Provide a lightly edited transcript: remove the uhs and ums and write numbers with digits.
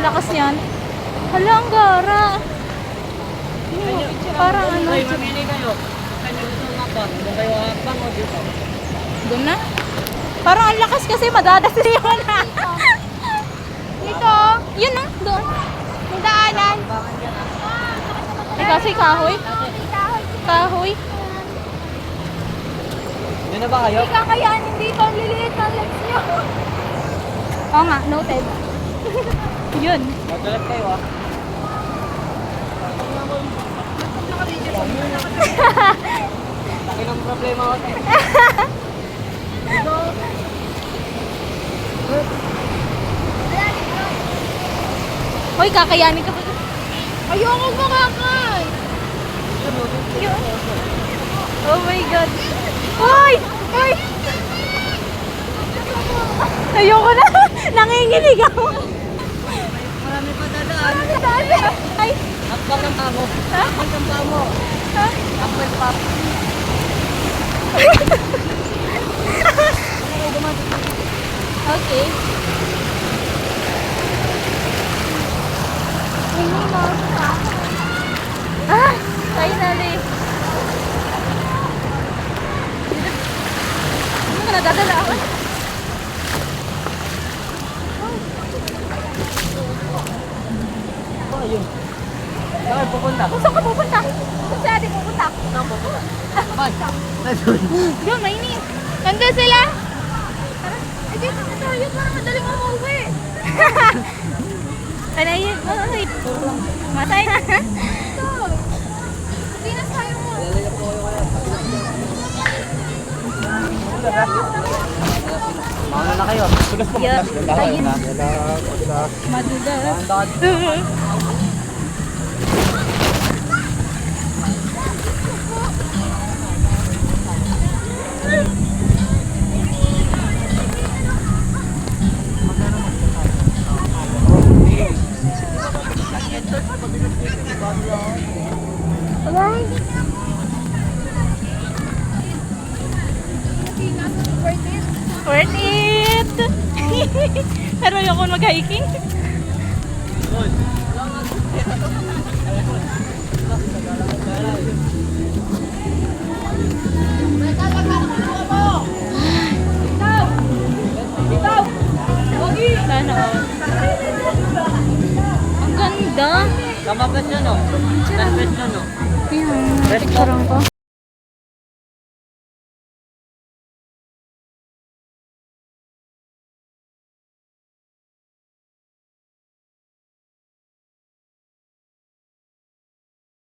lakas yan. Hala, ang gara. Parang ano. Ay, mamili kayo. Kanya gusto makot. Doon kayo hakbang o dito? Doon na. Parang ang lakas kasi madadasin yun. Dito. Yun na. Doon. May daanan. Ay, kasi kahoy. Kahoy. Doon na ba kayo? Hindi kakayanin dito. Ang liliit ng legs nyo. Oo nga, noted. Yun. Magdalag kayo ah. Laki ng problema ko. Hoy, kakayanin ka ba? Ayoko makakay. Oh my God. Hoy! Hoy! Ayoko na. Nanginginig ako. Marami pa dadaan. Ay! Hakbang ng pamo. Ha? Hakbang ng pamo. Ha? Hakbang ng pamo. Okay. Ah! Finally! Ano ka nadadala ako? Oh, ayun. Saan pupunta? Kung saan ka pupunta? Kung saan natin pupunta? Saan pupunta? Bye. Nandun. Doon, mainit. Nandun sila? Tara. Ay, dito na tayo para madaling umuwi. Ano yun? Ay, matay na. Ito. Hindi na tayo mo. Mauna na kayo. Tugas po. Yeah. Ayun. Madulas. Worth it! Pero ayoko mag-hiking. Sana all. Ang ganda. Tama presyo no? Tama presyo no? Ayan, picturean ko.